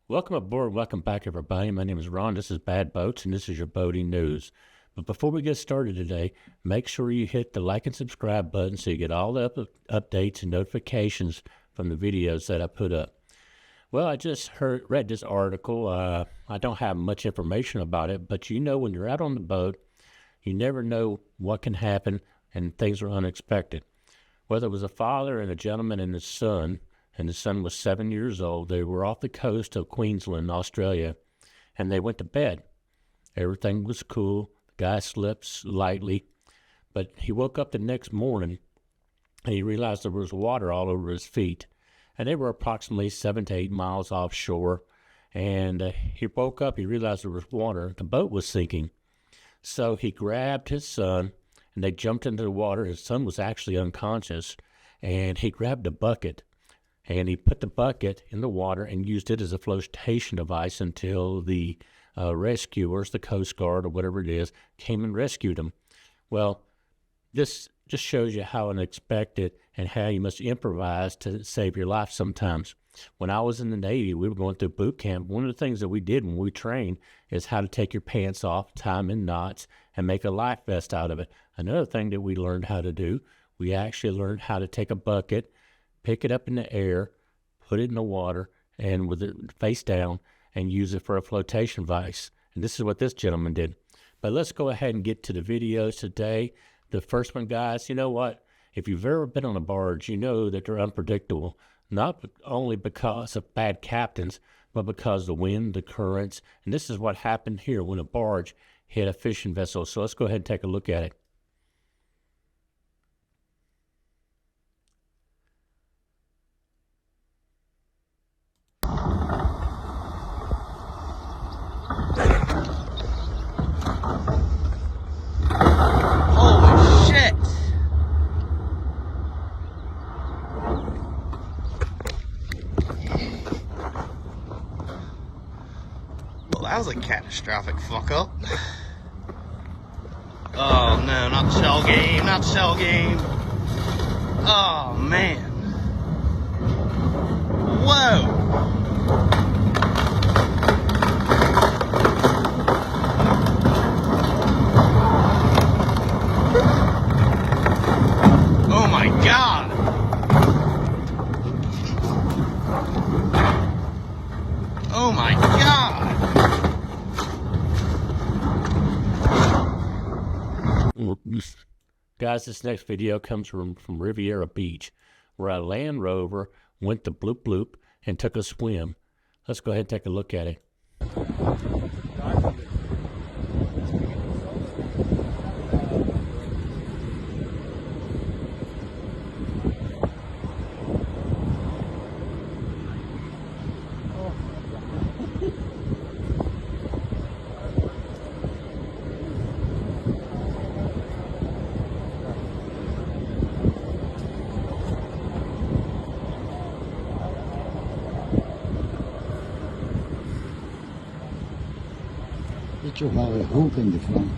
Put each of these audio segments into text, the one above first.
Welcome aboard. Welcome back, everybody. My name is Ron. This is Bad Boats, and this is your boating news. But before we get started today, make sure you hit the like and subscribe button so you get all the updates and notifications from the videos that I put up. Well, I just read this article. I don't have much information about it, but you know when you're out on the boat, you never know what can happen, and things are unexpected. Whether it was a father and a gentleman and his son was 7 years old. They were off the coast of Queensland, Australia, and they went to bed. Everything was cool. The guy slept lightly, but he woke up the next morning and he realized there was water all over his feet. And they were approximately 7 to 8 miles offshore. And he woke up, he realized there was water. The boat was sinking. So he grabbed his son and they jumped into the water. His son was actually unconscious, and he grabbed a bucket. And he put the bucket in the water and used it as a flotation device until the rescuers, the Coast Guard or whatever it is, came and rescued him. Well, this just shows you how unexpected and how you must improvise to save your life sometimes. When I was in the Navy, we were going through boot camp. One of the things that we did when we trained is how to take your pants off, tie them in knots, and make a life vest out of it. Another thing that we learned how to do, we actually learned how to take a bucket, pick it up in the air, put it in the water, and with it face down, and use it for a flotation device. And this is what this gentleman did. But let's go ahead and get to the videos today. The first one, guys, you know what? If you've ever been on a barge, you know that they're unpredictable, not only because of bad captains, but because of the wind, the currents. And this is what happened here when a barge hit a fishing vessel. So let's go ahead and take a look at it. That was a catastrophic fuck up. Oh no, not the shell game, not the shell game. Oh man. Whoa. Oh my god. Oh my god. Guys, this next video comes from Riviera Beach, where a Land Rover went to bloop bloop and took a swim. Let's go ahead and take a look at it. Zit toch wel weer hoog in de flank.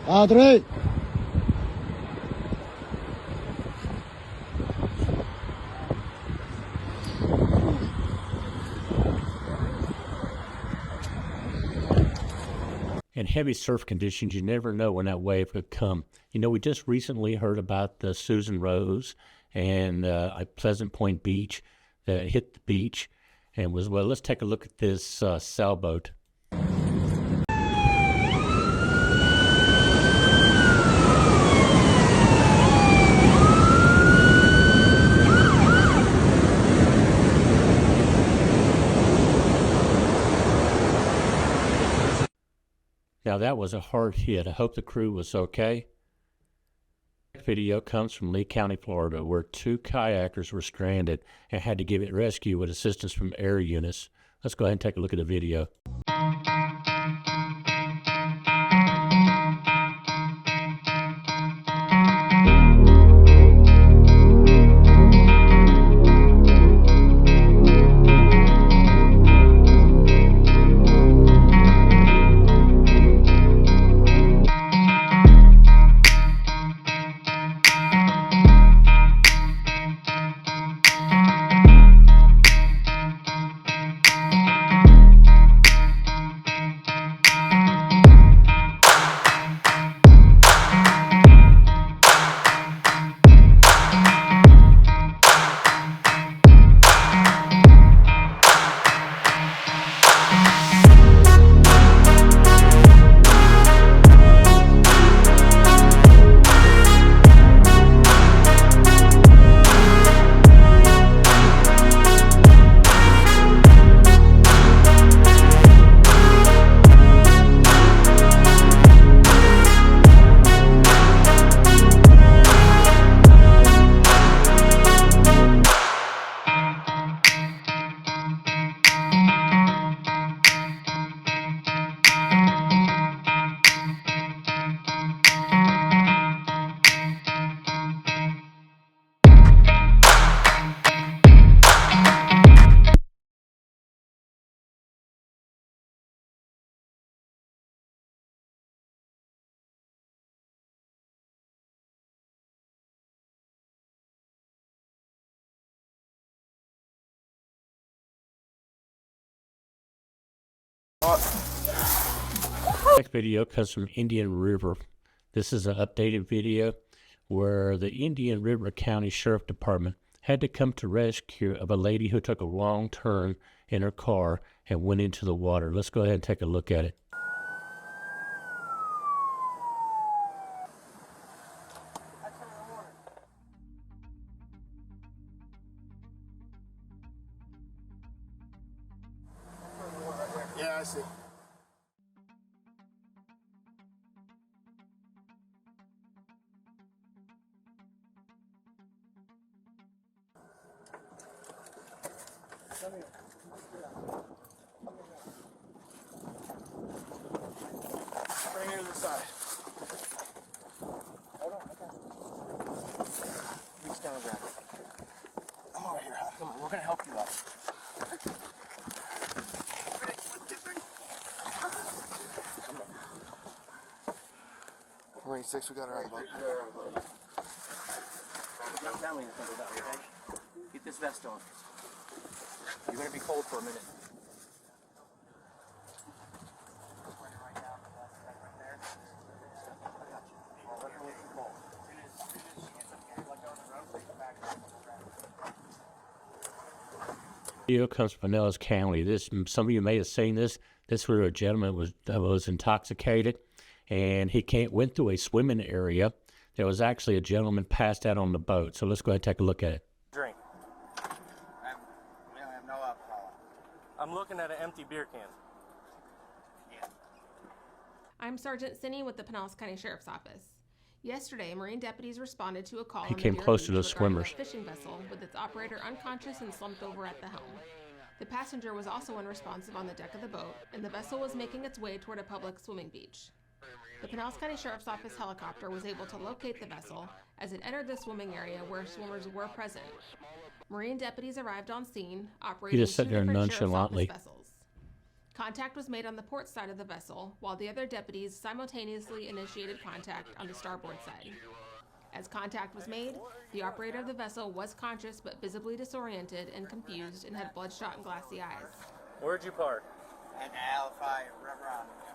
Adrie! In heavy surf conditions, you never know when that wave could come. You know, we just recently heard about the Susan Rose and at Pleasant Point Beach that hit the beach and was, well, let's take a look at this sailboat. Now that was a hard hit. I hope the crew was okay. This video comes from Lee County, Florida, where 2 kayakers were stranded and had to give it rescue with assistance from air units. Let's go ahead and take a look at the video. Next video comes from Indian River. This is an updated video where the Indian River County Sheriff Department had to come to rescue of a lady who took a wrong turn in her car and went into the water. Let's go ahead and take a look at it. Yeah, I see. Bring her to the side. Hold on, okay. Reach down and grab it. I'm over here, huh? Come on, we're gonna help you out. 26, we got her right. Tell me to think about it, okay? Get this vest on. You're gonna be cold for a minute. Video comes from Pinellas County. This, some of you may have seen this. This where a gentleman was intoxicated, and he went through a swimming area. There was actually a gentleman passed out on the boat. So let's go ahead and take a look at it. Drink. We don't have no alcohol. I'm looking at an empty beer can. Yeah. I'm Sergeant Sinney with the Pinellas County Sheriff's Office. Yesterday, Marine deputies responded to a call He on the came Bureau close to Beach the regarding a swimmers. fishing vessel with its operator unconscious and slumped over at the helm. The passenger was also unresponsive on the deck of the boat, and the vessel was making its way toward a public swimming beach. The Pinellas County Sheriff's Office helicopter was able to locate the vessel as it entered the swimming area where swimmers were present. Marine deputies arrived on scene, operating just sat two there different Sheriff's nonchalantly. Office vessels. Contact was made on the port side of the vessel, while the other deputies simultaneously initiated contact on the starboard side. As contact was made, the operator of the vessel was conscious but visibly disoriented and confused and had bloodshot and glassy eyes. Where'd you park? At the Alafai River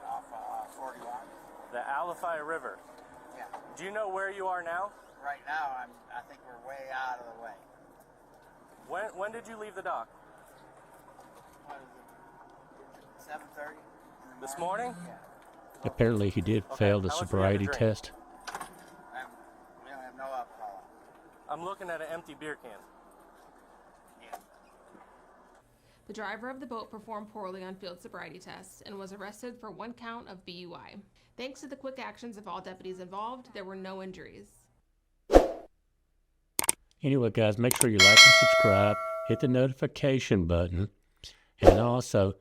off 41. The Alafai River. Yeah. Do you know where you are now? Right now, I think we're way out of the way. When did you leave the dock? What is it? 7:30. This morning? Yeah. Apparently, he did fail the how much we sobriety have to drink? test. We don't have no alcohol. I'm looking at an empty beer can. Yeah. The driver of the boat performed poorly on field sobriety tests and was arrested for 1 count of BUI. Thanks to the quick actions of all deputies involved, there were no injuries. Anyway, guys, make sure you like and subscribe, hit the notification button, and also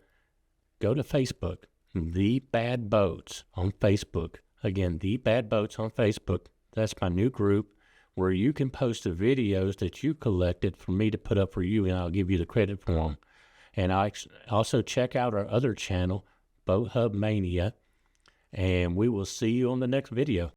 go to Facebook, The Bad Boats on Facebook. Again, The Bad Boats on Facebook. That's my new group where you can post the videos that you collected for me to put up for you, and I'll give you the credit for them. And I also check out our other channel, Boat Hub Mania, and we will see you on the next video.